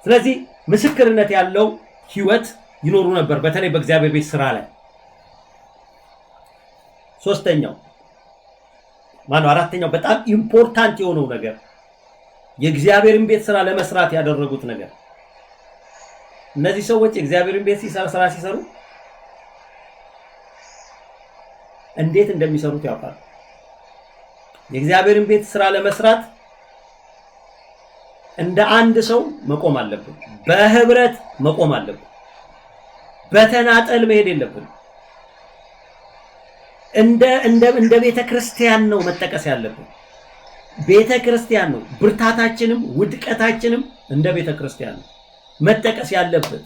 ስለዚህ ምስክርነት ያለው ህይወት ይኖሩ ነበር፣ በተለይ በእግዚአብሔር ቤት ስራ ላይ። አራተኛው በጣም ኢምፖርታንት የሆነው ነገር የእግዚአብሔርን ቤት ስራ ለመስራት ያደረጉት ነገር፣ እነዚህ ሰዎች የእግዚአብሔርን ቤት ስራ ሲሰሩ እንዴት እንደሚሰሩት ያውቃሉ። የእግዚአብሔርን ቤት ስራ ለመስራት እንደ አንድ ሰው መቆም አለብን። በህብረት መቆም አለብን። በተናጠል መሄድ የለብን። እንደ ቤተክርስቲያን ነው መጠቀስ ያለብን። ቤተክርስቲያን ነው ብርታታችንም ውድቀታችንም እንደ ቤተክርስቲያን ነው መጠቀስ ያለበት።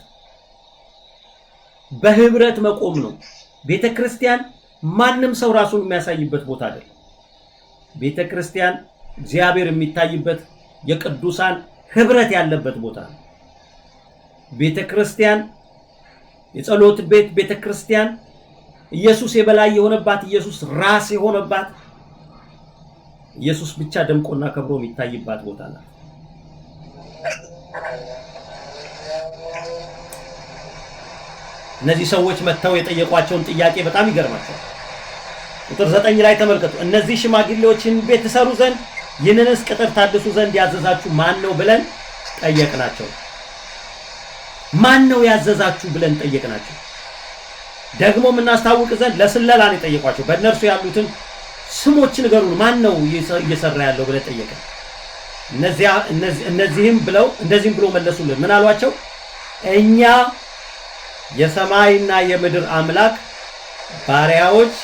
በህብረት መቆም ነው። ቤተክርስቲያን ማንም ሰው ራሱን የሚያሳይበት ቦታ አይደለም። ቤተክርስቲያን እግዚአብሔር የሚታይበት የቅዱሳን ህብረት ያለበት ቦታ ነው። ቤተክርስቲያን የጸሎት ቤት፣ ቤተክርስቲያን ኢየሱስ የበላይ የሆነባት፣ ኢየሱስ ራስ የሆነባት፣ ኢየሱስ ብቻ ደምቆና ከብሮ የሚታይባት ቦታ ናት። እነዚህ ሰዎች መጥተው የጠየቋቸውን ጥያቄ በጣም ይገርማቸዋል። ቁጥር 9 ላይ ተመልከቱ። እነዚህ ሽማግሌዎችን ቤት ትሰሩ ዘንድ ይህንንስ ቅጥር ታድሱ ዘንድ ያዘዛችሁ ማን ነው ብለን ጠየቅናቸው። ማን ነው ያዘዛችሁ ብለን ጠየቅናቸው። ደግሞ እናስታውቅ ዘንድ ለስለላ ነው የጠየቋቸው። በእነርሱ ያሉትን ስሞች ንገሩን፣ ማን ነው እየሰራ ያለው ብለን ጠየቅን። እነዚህም ብሎ መለሱልን። ምን አሏቸው? እኛ የሰማይና የምድር አምላክ ባሪያዎች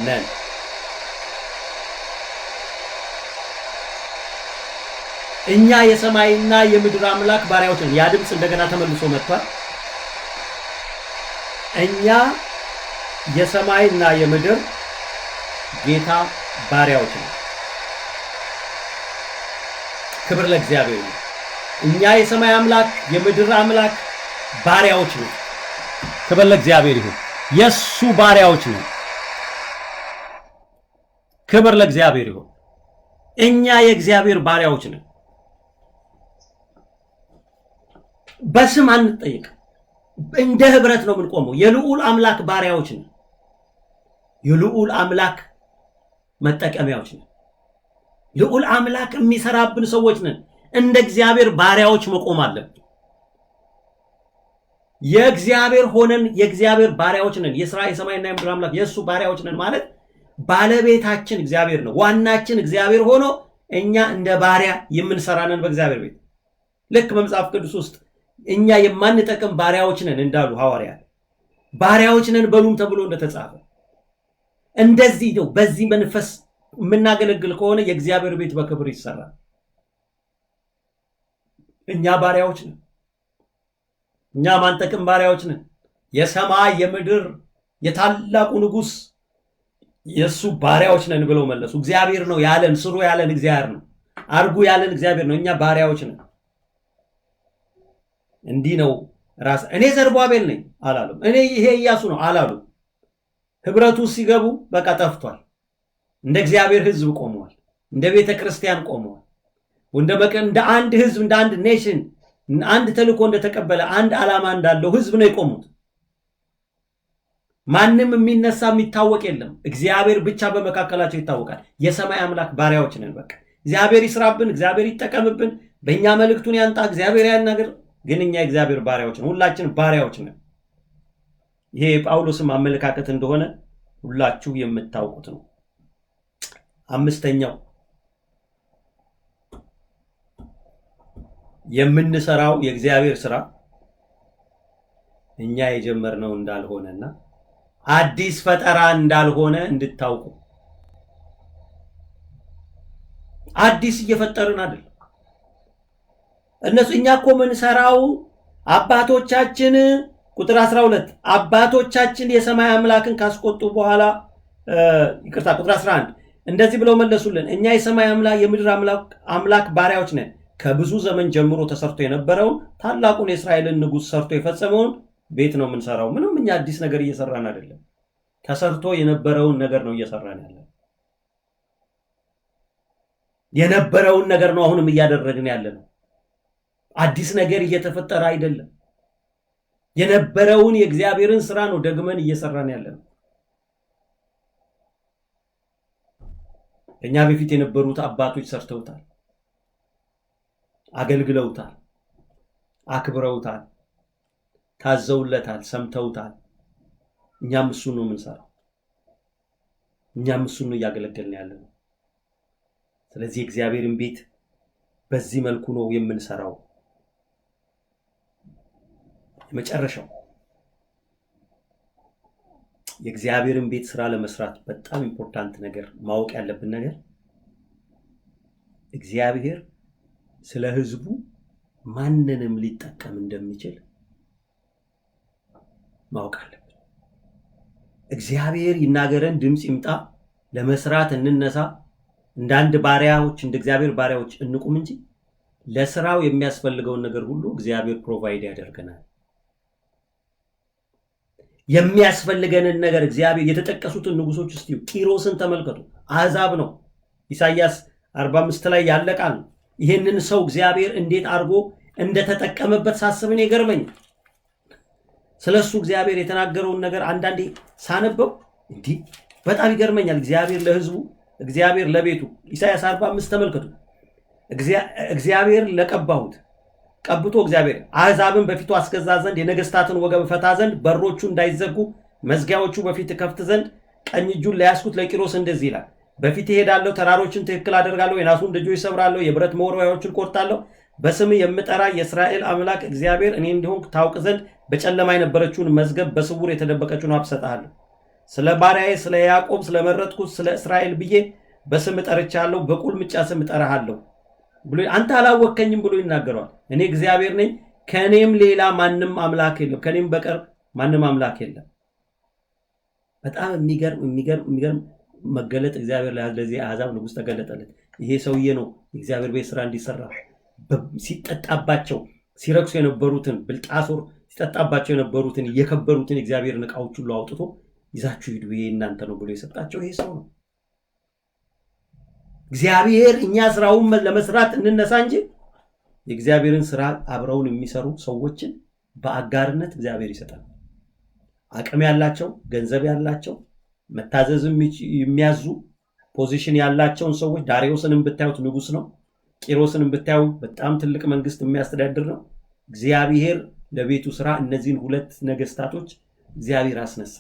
ነን። እኛ የሰማይና የምድር አምላክ ባሪያዎች ነን። ያ ድምፅ እንደገና ተመልሶ መጥቷል። እኛ የሰማይና የምድር ጌታ ባሪያዎች ነን። ክብር ለእግዚአብሔር ነው። እኛ የሰማይ አምላክ የምድር አምላክ ባሪያዎች ነን። ክብር ለእግዚአብሔር ይሁን። የሱ ባሪያዎች ነን። ክብር ለእግዚአብሔር ይሁን። እኛ የእግዚአብሔር ባሪያዎች ነን። በስም አንጠይቅ። እንደ ህብረት ነው የምንቆመው። የልዑል አምላክ ባሪያዎች ነን። የልዑል አምላክ መጠቀሚያዎች ነን። ልዑል አምላክ የሚሰራብን ሰዎች ነን። እንደ እግዚአብሔር ባሪያዎች መቆም አለብን። የእግዚአብሔር ሆነን የእግዚአብሔር ባሪያዎች ነን። የሰማይና የምድር አምላክ የእሱ ባሪያዎች ነን ማለት ባለቤታችን እግዚአብሔር ነው። ዋናችን እግዚአብሔር ሆኖ እኛ እንደ ባሪያ የምንሰራነን በእግዚአብሔር ቤት። ልክ በመጽሐፍ ቅዱስ ውስጥ እኛ የማንጠቅም ባሪያዎች ነን እንዳሉ ሐዋርያት ባሪያዎች ነን በሉም ተብሎ እንደተጻፈ እንደዚህ ነው። በዚህ መንፈስ የምናገለግል ከሆነ የእግዚአብሔር ቤት በክብር ይሰራል። እኛ ባሪያዎች ነን። እኛ ማንጠቅም ባሪያዎች ነን። የሰማይ የምድር የታላቁ ንጉሥ የሱ ባሪያዎች ነን ብለው መለሱ። እግዚአብሔር ነው ያለን፣ ስሩ ያለን እግዚአብሔር ነው፣ አርጉ ያለን እግዚአብሔር ነው። እኛ ባሪያዎች ነን። እንዲህ ነው ራስ እኔ ዘሩባቤል ነኝ አላሉም። እኔ ይሄ ኢያሱ ነው አላሉም። ህብረቱ ሲገቡ በቃ ጠፍቷል። እንደ እግዚአብሔር ህዝብ ቆመዋል። እንደ ቤተ ክርስቲያን ቆመዋል። እንደ አንድ ህዝብ፣ እንደ አንድ ኔሽን፣ አንድ ተልእኮ እንደተቀበለ አንድ ዓላማ እንዳለው ህዝብ ነው የቆሙት። ማንም የሚነሳ የሚታወቅ የለም። እግዚአብሔር ብቻ በመካከላቸው ይታወቃል። የሰማይ አምላክ ባሪያዎች ነን። በቃ እግዚአብሔር ይስራብን፣ እግዚአብሔር ይጠቀምብን። በእኛ መልእክቱን ያንጣ፣ እግዚአብሔር ያናገር። ግን እኛ እግዚአብሔር ባሪያዎች ነን፣ ሁላችን ባሪያዎች ነን። ይሄ የጳውሎስም አመለካከት እንደሆነ ሁላችሁ የምታውቁት ነው። አምስተኛው የምንሰራው የእግዚአብሔር ስራ እኛ የጀመርነው እንዳልሆነና አዲስ ፈጠራ እንዳልሆነ እንድታውቁ። አዲስ እየፈጠርን አይደል። እኛ እኮ የምንሰራው አባቶቻችን ቁጥር 12 አባቶቻችን የሰማይ አምላክን ካስቆጡ በኋላ ይቅርታ ቁጥር 11 እንደዚህ ብለው መለሱልን፣ እኛ የሰማይ አምላክ የምድር አምላክ ባሪያዎች ነን። ከብዙ ዘመን ጀምሮ ተሰርቶ የነበረውን ታላቁን የእስራኤልን ንጉሥ ሰርቶ የፈጸመውን ቤት ነው የምንሰራው። ምንም እኛ አዲስ ነገር እየሰራን አይደለም። ተሰርቶ የነበረውን ነገር ነው እየሰራን ያለን። የነበረውን ነገር ነው አሁንም እያደረግን ያለነው። አዲስ ነገር እየተፈጠረ አይደለም። የነበረውን የእግዚአብሔርን ስራ ነው ደግመን እየሰራን ያለነው። እኛ በፊት የነበሩት አባቶች ሰርተውታል፣ አገልግለውታል፣ አክብረውታል፣ ታዘውለታል፣ ሰምተውታል። እኛም እሱን ነው የምንሰራው። እኛም እሱን ነው እያገለገልን ያለነው። ስለዚህ እግዚአብሔርን ቤት በዚህ መልኩ ነው የምንሰራው። የመጨረሻው የእግዚአብሔርን ቤት ስራ ለመስራት በጣም ኢምፖርታንት ነገር ማወቅ ያለብን ነገር እግዚአብሔር ስለ ሕዝቡ ማንንም ሊጠቀም እንደሚችል ማወቅ አለብን። እግዚአብሔር ይናገረን፣ ድምጽ ይምጣ፣ ለመስራት እንነሳ፣ እንዳንድ ባሪያዎች እንደ እግዚአብሔር ባሪያዎች እንቁም እንጂ ለስራው የሚያስፈልገውን ነገር ሁሉ እግዚአብሔር ፕሮቫይድ ያደርገናል። የሚያስፈልገንን ነገር እግዚአብሔር የተጠቀሱትን ንጉሶች እስቲ ቂሮስን ተመልከቱ። አሕዛብ ነው። ኢሳይያስ 45 ላይ ያለ ቃል ነው። ይሄንን ሰው እግዚአብሔር እንዴት አድርጎ እንደተጠቀመበት ሳስብን ይገርመኛል። ስለሱ እግዚአብሔር የተናገረውን ነገር አንዳንዴ ሳነበው እንዲህ በጣም ይገርመኛል። እግዚአብሔር ለሕዝቡ፣ እግዚአብሔር ለቤቱ። ኢሳይያስ 45 ተመልከቱ። እግዚአብሔር ለቀባሁት ቀብቶ እግዚአብሔር አሕዛብን በፊቱ አስገዛ ዘንድ የነገስታትን ወገብ ፈታ ዘንድ በሮቹ እንዳይዘጉ መዝጊያዎቹ በፊት ከፍት ዘንድ ቀኝ እጁን ለያዝኩት ለቂሮስ እንደዚህ ይላል፣ በፊት እሄዳለሁ፣ ተራሮችን ትክክል አደርጋለሁ፣ የናሱን ደጆች እሰብራለሁ፣ የብረት መወርወያዎችን ቆርጣለሁ። በስም የምጠራ የእስራኤል አምላክ እግዚአብሔር እኔ እንደሆንኩ ታውቅ ዘንድ በጨለማ የነበረችውን መዝገብ በስውር የተደበቀችውን አብሰጣለሁ። ስለ ባሪያዬ ስለ ያዕቆብ ስለመረጥኩት ስለ እስራኤል ብዬ በስም ጠርቻለሁ፣ በቁልምጫ ስም እጠራሃለሁ ብሎ አንተ አላወከኝም ብሎ ይናገረዋል። እኔ እግዚአብሔር ነኝ፣ ከኔም ሌላ ማንም አምላክ የለም፣ ከኔም በቀር ማንም አምላክ የለም። በጣም የሚገርም መገለጥ እግዚአብሔር ለዚህ አሕዛብ ንጉሥ ተገለጠለት። ይሄ ሰውዬ ነው እግዚአብሔር ቤት ስራ እንዲሰራ ሲጠጣባቸው ሲረክሱ የነበሩትን ብልጣሶር ሲጠጣባቸው የነበሩትን የከበሩትን እግዚአብሔርን ዕቃዎች ሁሉ አውጥቶ ይዛችሁ ሂዱ ይሄ እናንተ ነው ብሎ የሰጣቸው ይሄ ሰው ነው። እግዚአብሔር እኛ ስራውን ለመስራት እንነሳ እንጂ የእግዚአብሔርን ስራ አብረውን የሚሰሩ ሰዎችን በአጋርነት እግዚአብሔር ይሰጣል። አቅም ያላቸው፣ ገንዘብ ያላቸው፣ መታዘዝ የሚያዙ ፖዚሽን ያላቸውን ሰዎች ዳሪዮስንም ብታዩት ንጉስ ነው። ቂሮስንም ብታዩ በጣም ትልቅ መንግስት የሚያስተዳድር ነው። እግዚአብሔር ለቤቱ ስራ እነዚህን ሁለት ነገስታቶች እግዚአብሔር አስነሳ።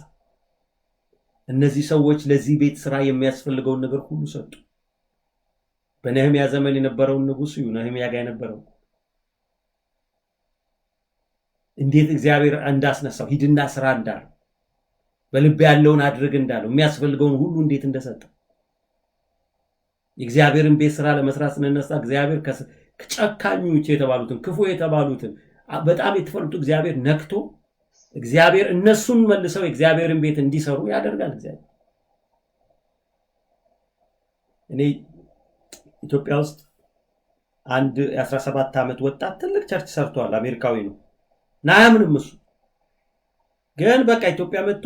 እነዚህ ሰዎች ለዚህ ቤት ስራ የሚያስፈልገውን ነገር ሁሉ ሰጡ። በነህምያ ዘመን የነበረውን ንጉስ ነህምያ ጋር የነበረው እንዴት እግዚአብሔር እንዳስነሳው ሂድና ስራ እንዳለው በልብ ያለውን አድርግ እንዳለው የሚያስፈልገውን ሁሉ እንዴት እንደሰጠ የእግዚአብሔርን ቤት ስራ ለመስራት ስንነሳ እግዚአብሔር ከጨካኞች የተባሉትን ክፉ የተባሉትን በጣም የተፈሉት እግዚአብሔር ነክቶ እግዚአብሔር እነሱን መልሰው የእግዚአብሔርን ቤት እንዲሰሩ ያደርጋል። እግዚአብሔር እኔ ኢትዮጵያ ውስጥ አንድ 17 ዓመት ወጣት ትልቅ ቸርች ሰርቷል። አሜሪካዊ ነው እና አያምንም እሱ ግን በቃ ኢትዮጵያ መጥቶ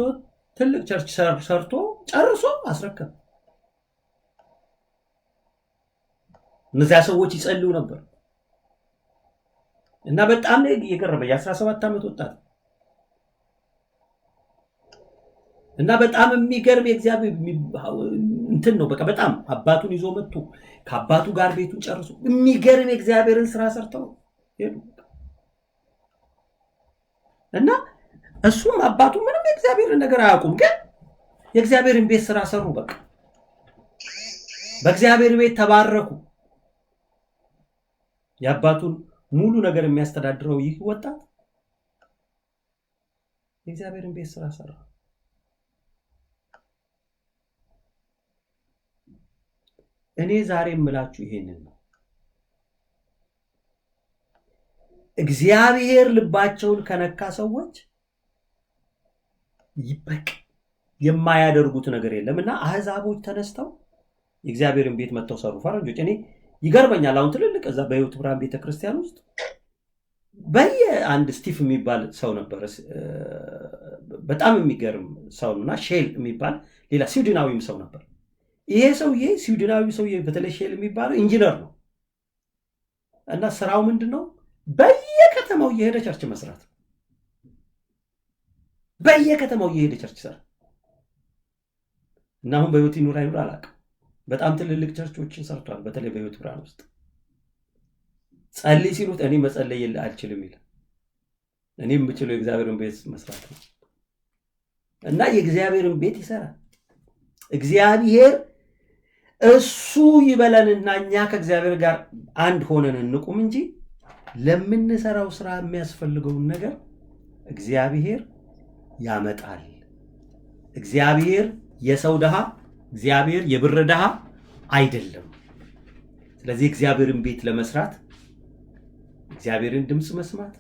ትልቅ ቸርች ሰርቶ ጨርሶ አስረከበ። እነዚያ ሰዎች ይጸልዩ ነበር እና በጣም የቀረበ የ17 ዓመት ወጣት እና በጣም የሚገርም የእግዚአብሔር እንትን ነው በቃ በጣም አባቱን ይዞ መጥቶ ከአባቱ ጋር ቤቱን ጨርሶ የሚገርም የእግዚአብሔርን ስራ ሰርተው ሄዱ እና እሱም አባቱ ምንም የእግዚአብሔርን ነገር አያውቁም፣ ግን የእግዚአብሔርን ቤት ስራ ሰሩ። በቃ በእግዚአብሔር ቤት ተባረኩ። የአባቱን ሙሉ ነገር የሚያስተዳድረው ይህ ወጣት የእግዚአብሔርን ቤት ስራ ሰራ። እኔ ዛሬ የምላችሁ ይሄንን ነው። እግዚአብሔር ልባቸውን ከነካ ሰዎች ይበቅ የማያደርጉት ነገር የለምና አህዛቦች ተነስተው የእግዚአብሔርን ቤት መተው ሰሩ። ፈረንጆች እኔ ይገርመኛል። አሁን ትልልቅ እዛ በሕይወት ብርሃን ቤተክርስቲያን ውስጥ በየአንድ ስቲፍ የሚባል ሰው ነበር፣ በጣም የሚገርም ሰውና ሼል የሚባል ሌላ ስዊድናዊም ሰው ነበር። ይሄ ሰውዬ ስዊድናዊ ሰውዬ በተለይ ሼል የሚባለው ኢንጂነር ነው እና ስራው ምንድነው? በየከተማው እየሄደ ቸርች መስራት። በየከተማው እየሄደ ቸርች ሰራ እና አሁን በሕይወት ይኑር አይኑር አላውቅም። በጣም ትልልቅ ቸርቾችን ሰርቷል። በተለይ በሕይወት ብርሃን ውስጥ ጸልይ ሲሉት እኔ መጸለይ አልችልም ይላል። እኔ የምችለው የእግዚአብሔርን ቤት መስራት ነው እና የእግዚአብሔርን ቤት ይሰራል። እግዚአብሔር እሱ ይበለንና እኛ ከእግዚአብሔር ጋር አንድ ሆነን እንቁም እንጂ ለምንሰራው ስራ የሚያስፈልገውን ነገር እግዚአብሔር ያመጣል። እግዚአብሔር የሰው ደሃ፣ እግዚአብሔር የብር ደሃ አይደለም። ስለዚህ እግዚአብሔርን ቤት ለመስራት እግዚአብሔርን ድምጽ መስማት፣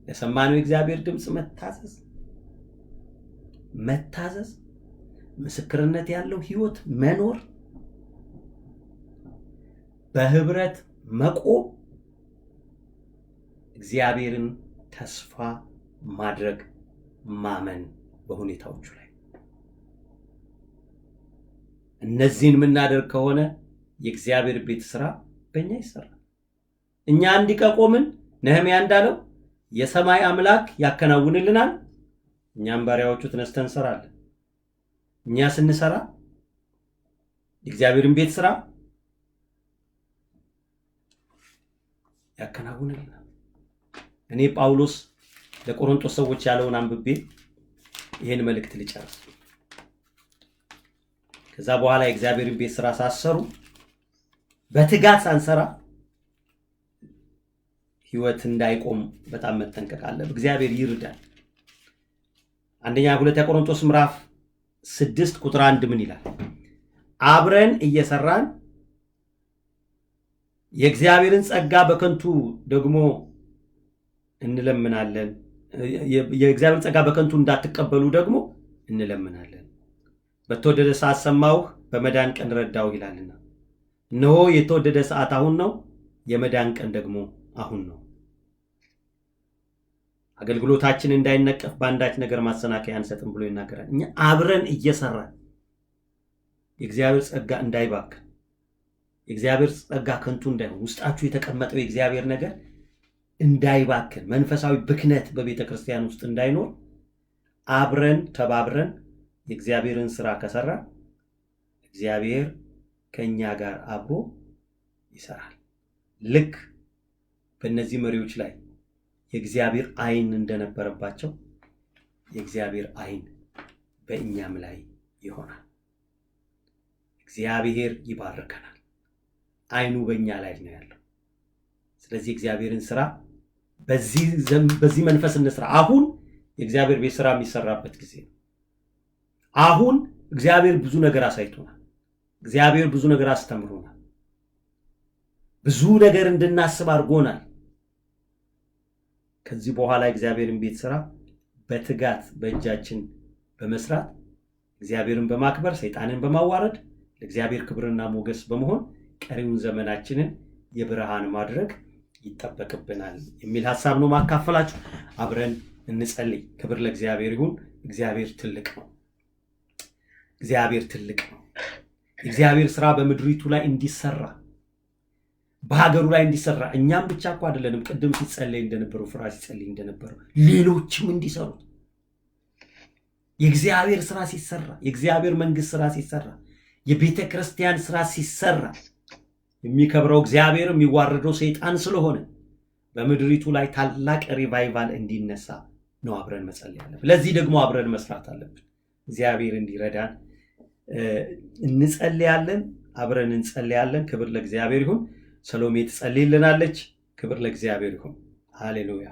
ለሰማነው እግዚአብሔር ድምጽ መታዘዝ፣ ምስክርነት ያለው ህይወት መኖር፣ በህብረት መቆም፣ እግዚአብሔርን ተስፋ ማድረግ፣ ማመን በሁኔታዎቹ ላይ እነዚህን የምናደርግ ከሆነ የእግዚአብሔር ቤት ስራ በእኛ ይሰራል። እኛ እንዲቀቆምን ነህምያ እንዳለው የሰማይ አምላክ ያከናውንልናል፣ እኛም ባሪያዎቹ ተነስተን እንሰራለን። እኛ ስንሰራ የእግዚአብሔርን ቤት ስራ ያከናውንልናል። እኔ ጳውሎስ ለቆሮንቶስ ሰዎች ያለውን አንብቤ ይሄን መልእክት ልጨርስ። ከዛ በኋላ የእግዚአብሔርን ቤት ስራ ሳሰሩ በትጋት ሳንሰራ ህይወት እንዳይቆም በጣም መጠንቀቅ አለብን። እግዚአብሔር ይርዳል። ሁለተኛ ቆሮንቶስ ምዕራፍ 6 ቁጥር 1 ምን ይላል? አብረን እየሰራን የእግዚአብሔርን ጸጋ በከንቱ ደግሞ እንለምናለን። የእግዚአብሔርን ጸጋ በከንቱ እንዳትቀበሉ ደግሞ እንለምናለን። በተወደደ ሰዓት ሰማሁህ፣ በመዳን ቀን ረዳሁህ ይላልና እነሆ የተወደደ ሰዓት አሁን ነው፣ የመዳን ቀን ደግሞ አሁን ነው። አገልግሎታችን እንዳይነቀፍ በአንዳች ነገር ማሰናከያ አንሰጥም ብሎ ይናገራል። እኛ አብረን እየሰራን የእግዚአብሔር ጸጋ እንዳይባክን፣ የእግዚአብሔር ጸጋ ከንቱ እንዳይሆን፣ ውስጣችሁ የተቀመጠው የእግዚአብሔር ነገር እንዳይባክን፣ መንፈሳዊ ብክነት በቤተ ክርስቲያን ውስጥ እንዳይኖር አብረን ተባብረን የእግዚአብሔርን ስራ ከሰራ እግዚአብሔር ከኛ ጋር አብሮ ይሰራል። ልክ በእነዚህ መሪዎች ላይ የእግዚአብሔር አይን እንደነበረባቸው የእግዚአብሔር አይን በእኛም ላይ ይሆናል። እግዚአብሔር ይባርከናል። አይኑ በእኛ ላይ ነው ያለው። ስለዚህ እግዚአብሔርን ስራ በዚህ መንፈስ እንስራ። አሁን የእግዚአብሔር ቤት ስራ የሚሰራበት ጊዜ ነው። አሁን እግዚአብሔር ብዙ ነገር አሳይቶናል። እግዚአብሔር ብዙ ነገር አስተምሮናል። ብዙ ነገር እንድናስብ አድርጎናል። ከዚህ በኋላ እግዚአብሔርን ቤት ስራ በትጋት በእጃችን በመስራት እግዚአብሔርን በማክበር ሰይጣንን በማዋረድ ለእግዚአብሔር ክብርና ሞገስ በመሆን ቀሪውን ዘመናችንን የብርሃን ማድረግ ይጠበቅብናል የሚል ሐሳብ ነው ማካፈላችሁ። አብረን እንጸልይ። ክብር ለእግዚአብሔር ይሁን። እግዚአብሔር ትልቅ ነው። እግዚአብሔር ትልቅ ነው። እግዚአብሔር ስራ በምድሪቱ ላይ እንዲሰራ፣ በሀገሩ ላይ እንዲሰራ እኛም ብቻ እኮ አይደለንም። ቅድም ሲጸለይ እንደነበረው ፍራ ሲጸለይ እንደነበረው ሌሎችም እንዲሰሩ የእግዚአብሔር ስራ ሲሰራ፣ የእግዚአብሔር መንግስት ስራ ሲሰራ፣ የቤተ ክርስቲያን ስራ ሲሰራ የሚከብረው እግዚአብሔር የሚዋረደው ሰይጣን ስለሆነ በምድሪቱ ላይ ታላቅ ሪቫይቫል እንዲነሳ ነው አብረን መጸለይ ያለብን። ለዚህ ደግሞ አብረን መስራት አለብን። እግዚአብሔር እንዲረዳን እንጸልያለን፣ አብረን እንጸልያለን። ክብር ለእግዚአብሔር ይሁን። ሰሎሜ ትጸልይልናለች። ክብር ለእግዚአብሔር ይሁን። ሃሌሉያ።